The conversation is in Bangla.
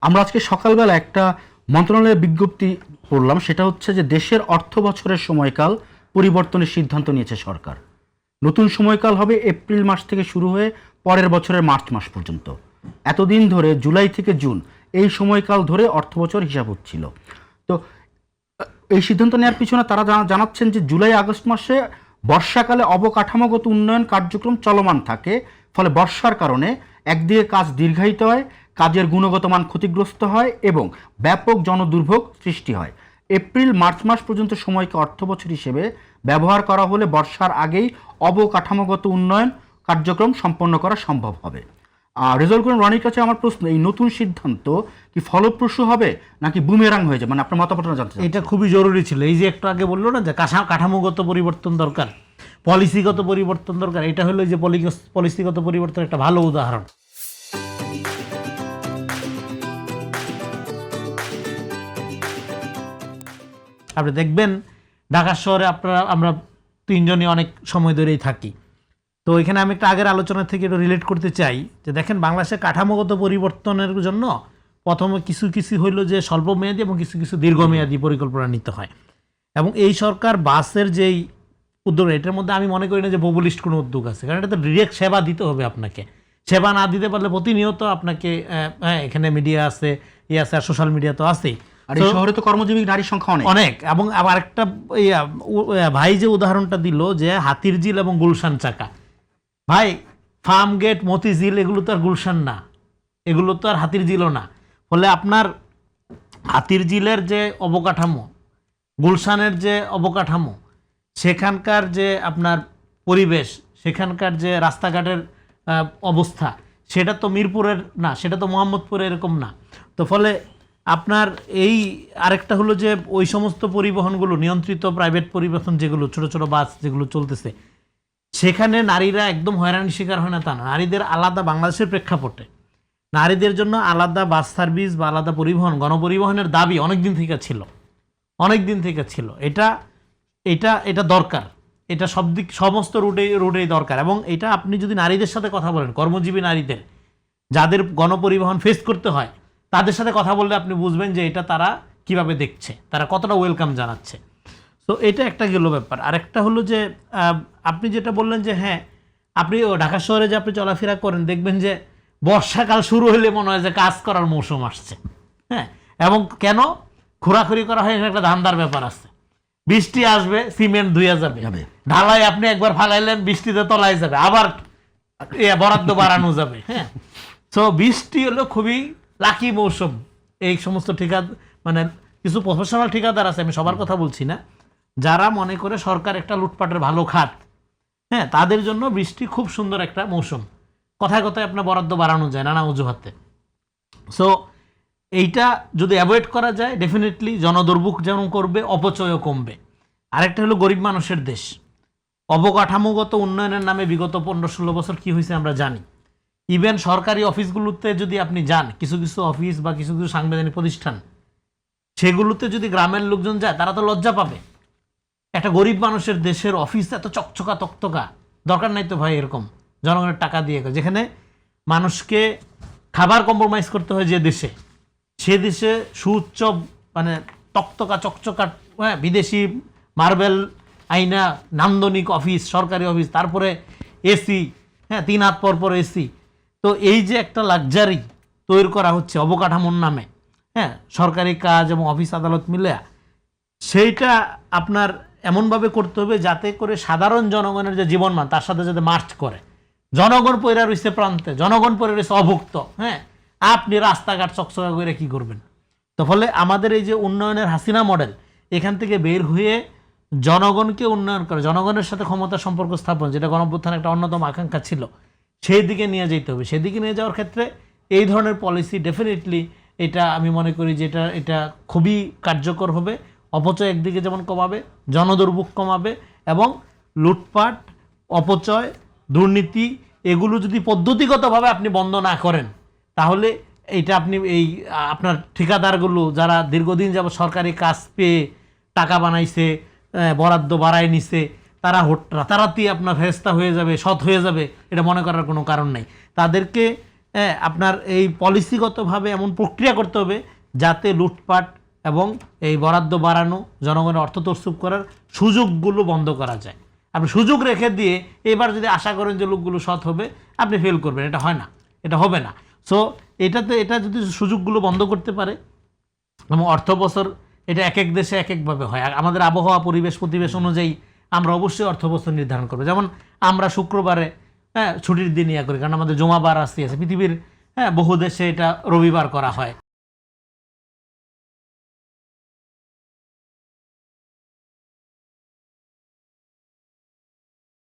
আমরা আজকে সকালবেলা একটা মন্ত্রণালয়ের বিজ্ঞপ্তি পড়লাম, সেটা হচ্ছে যে দেশের অর্থ বছরের সময়কাল পরিবর্তনের সিদ্ধান্ত নিয়েছে সরকার। নতুন সময়কাল হবে এপ্রিল মাস থেকে শুরু হয়ে পরের বছরের মার্চ মাস পর্যন্ত। এতদিন ধরে জুলাই থেকে জুন এই সময়কাল ধরে অর্থ বছর হিসাব হচ্ছিল। তো এই সিদ্ধান্ত নেওয়ার পিছনে তারা জানাচ্ছেন যে জুলাই আগস্ট মাসে বর্ষাকালে অবকাঠামোগত উন্নয়ন কার্যক্রম চলমান থাকে, ফলে বর্ষার কারণে একদিকে কাজ দীর্ঘায়িত হয়, কাজের গুণগত মান ক্ষতিগ্রস্ত হয় এবং ব্যাপক জনদুর্ভোগ সৃষ্টি হয়। এপ্রিল মার্চ মাস পর্যন্ত সময়কে অর্থ বছর হিসেবে ব্যবহার করা হলে বর্ষার আগেই অবকাঠামোগত উন্নয়ন কার্যক্রম সম্পন্ন করা সম্ভব হবে। রেজাল্ট করেন রনির কাছে আমার প্রশ্ন, এই নতুন সিদ্ধান্ত কি ফলপ্রসূ হবে নাকি বুমেরাং হয়ে যাবে? মানে আপনার মতামতটা জানতে চাই। এটা খুবই জরুরি ছিল। এই যে একটু আগে বললো না যে কাঠামোগত পরিবর্তন দরকার, পলিসিগত পরিবর্তন দরকার, এটা হলো যে পলিসিগত পরিবর্তন একটা ভালো উদাহরণ। আপনি দেখবেন ঢাকা শহরে আমরা তিনজনই অনেক সময় ধরেই থাকি। তো এখানে আমি একটা আগের আলোচনা থেকে একটু রিলেট করতে চাই যে দেখেন বাংলাদেশে কাঠামোগত পরিবর্তনের জন্য প্রথমে কিছু কিছু হইলো যে স্বল্পমেয়াদী এবং কিছু কিছু দীর্ঘমেয়াদী পরিকল্পনা নিতে হয়। এবং এই সরকার বাসের যেই উদ্যোগ, এটার মধ্যে আমি মনে করি না যে পপুলিস্ট কোনো উদ্যোগ আছে, কারণ এটা তো ডিরেক্ট সেবা দিতে হবে আপনাকে। সেবা না দিতে পারলে প্রতিনিয়ত আপনাকে এখানে মিডিয়া আছে, আছে, আর সোশ্যাল মিডিয়া তো আছেই। আর এই শহরে তো কর্মজীবী নারীর সংখ্যা অনেক। এবং আবার একটা ভাই যে উদাহরণটা দিল যে হাতিরঝিল এবং গুলশান চাকা, ভাই ফার্ম গেট, মতিঝিল এগুলো তো আর গুলশান না, এগুলো তো আর হাতিরঝিলও না। ফলে আপনার হাতিরঝিলের যে অবকাঠামো, গুলশানের যে অবকাঠামো, সেখানকার যে আপনার পরিবেশ, সেখানকার যে রাস্তাঘাটের অবস্থা, সেটা তো মিরপুরের না, সেটা তো মোহাম্মদপুরে এরকম না। তো ফলে আপনার এই আরেকটা হলো যে ওই সমস্ত পরিবহনগুলো নিয়ন্ত্রিত প্রাইভেট পরিবহন, যেগুলো ছোট ছোট বাস যেগুলো চলতেছে, সেখানে নারীরা একদম হয়রানির শিকার হয় না তা না। নারীদের আলাদা, বাংলাদেশের প্রেক্ষাপটে নারীদের জন্য আলাদা বাস সার্ভিস বা আলাদা পরিবহন, গণপরিবহনের দাবি অনেক দিন থেকে ছিল। এটা দরকার, এটা সমস্ত রুটেই দরকার। এবং এটা আপনি যদি নারীদের সাথে কথা বলেন, কর্মজীবী নারীদের যাদের গণপরিবহন ফেস করতে হয়, তাদের সাথে কথা বললে আপনি বুঝবেন যে এটা তারা কিভাবে দেখছে, তারা কতটা ওয়েলকাম জানাচ্ছে। তো এটা একটা গেল ব্যাপার। আরেকটা হলো যে আপনি যেটা বললেন যে হ্যাঁ, আপনি ঢাকা শহরে যে আপনি চলাফেরা করেন, দেখবেন যে বর্ষাকাল শুরু হলে মনে হয় যে কাজ করার মৌসুম আসছে। হ্যাঁ, এবং কেন খোরাখুরি করা হয়, একটা ধান্দার ব্যাপার আছে। বৃষ্টি আসবে, সিমেন্ট ধুয়ে যাবে, ঢালাই আপনি একবার ফালাইলেন, বৃষ্টিতে তলায় যাবে, আবার বরাদ্দ বাড়ানো যাবে। হ্যাঁ, তো বৃষ্টি হলো খুবই লাকি মৌসুম। এই সমস্ত মানে কিছু প্রফেশনাল ঠিকাদার আছে, আমি সবার কথা বলছি না, যারা মনে করে সরকার একটা লুটপাটের ভালো খাত, হ্যাঁ, তাদের জন্য বৃষ্টি খুব সুন্দর একটা মৌসুম। কথায় কথায় আপনার বরাদ্দ বাড়ানো যায় নানা অজুহাতে। সো এইটা যদি অ্যাভয়েড করা যায়, ডেফিনেটলি জনদুর্ভোগ যেমন করবে, অপচয়ও কমবে। আরেকটা হলো গরিব মানুষের দেশ। অবকাঠামোগত উন্নয়নের নামে বিগত 15-16 বছর কি হয়েছে আমরা জানি। ইভেন সরকারি অফিসগুলোতে যদি আপনি যান, কিছু কিছু অফিস বা কিছু কিছু সাংবিধানিক প্রতিষ্ঠান, সেগুলোতে যদি গ্রামের লোকজন যায়, তারা তো লজ্জা পাবে। একটা গরিব মানুষের দেশের অফিস এত চকচকা তকতকা, দরকার নাই তো ভাই এরকম জনগণের টাকা দিয়ে, যেখানে মানুষকে খাবার কম্প্রোমাইজ করতে হয় যে দেশে, সে দেশে সুউচ্চ মানে তকতকা চকচকা, হ্যাঁ, বিদেশি মার্বেল আইনা নান্দনিক অফিস, সরকারি অফিস, তারপরে এসি, হ্যাঁ, 3 হাত পর এসি। তো এই যে একটা লাক্সারি তৈরি করা হচ্ছে অবকাঠামোর নামে, হ্যাঁ, সরকারি কাজ এবং অফিস আদালত মিলে, সেইটা আপনার এমনভাবে করতে হবে যাতে করে সাধারণ জনগণের যে জীবনমান, তার সাথে যাতে মার্চ করে। জনগণ পয়রা রয়েছে প্রান্তে, জনগণ পয়রা রয়েছে অভুক্ত, হ্যাঁ, আপনি রাস্তাঘাট চকচকা করে কি করবেন? তো ফলে আমাদের এই যে উন্নয়নের হাসিনা মডেল, এখান থেকে বের হয়ে জনগণকে উন্নয়ন করে, জনগণের সাথে ক্ষমতা সম্পর্ক স্থাপন, যেটা গণঅভ্যুত্থানের একটা অন্যতম আকাঙ্ক্ষা ছিল, সেই দিকে নিয়ে যেতে হবে। সেদিকে নিয়ে যাওয়ার ক্ষেত্রে এই ধরনের পলিসি ডেফিনেটলি, এটা আমি মনে করি যে এটা খুবই কার্যকর হবে। অপচয় একদিকে যেমন কমাবে, জনদুর্ভোগ কমাবে, এবং লুটপাট, অপচয়, দুর্নীতি এগুলো যদি পদ্ধতিগতভাবে আপনি বন্ধ না করেন, তাহলে এইটা আপনি আপনার ঠিকাদারগুলো যারা দীর্ঘদিন যাবত সরকারি কাজ পেয়ে টাকা বানাইছে, বরাদ্দ বাড়ায় নিছে, তারা রাতারাতি আপনার ফেরেস্তা হয়ে যাবে, সৎ হয়ে যাবে, এটা মনে করার কোনো কারণ নাই। তাদেরকে আপনার এই পলিসিগতভাবে এমন প্রক্রিয়া করতে হবে যাতে লুটপাট এবং এই বরাদ্দ বাড়ানো, জনগণের অর্থ তরসুপ করার সুযোগগুলো বন্ধ করা যায়। আপনি সুযোগ রেখে দিয়ে এবার যদি আশা করেন যে লোকগুলো সৎ হবে, আপনি ফেল করবেন, এটা হয় না, এটা হবে না। সো এটা যদি সুযোগগুলো বন্ধ করতে পারে, এবং অর্থ বছর এটা এক এক দেশে এক একভাবে হয়, আর আমাদের আবহাওয়া পরিবেশ প্রতিবেশ অনুযায়ী আমরা অবশ্যই অর্থ বছর নির্ধারণ করবো। যেমন আমরা শুক্রবারে ছুটির দিন ইয়া করি, কারণ আমাদের জমাবার আসতে আছে, পৃথিবীর বহু দেশে এটা রবিবার করা হয়।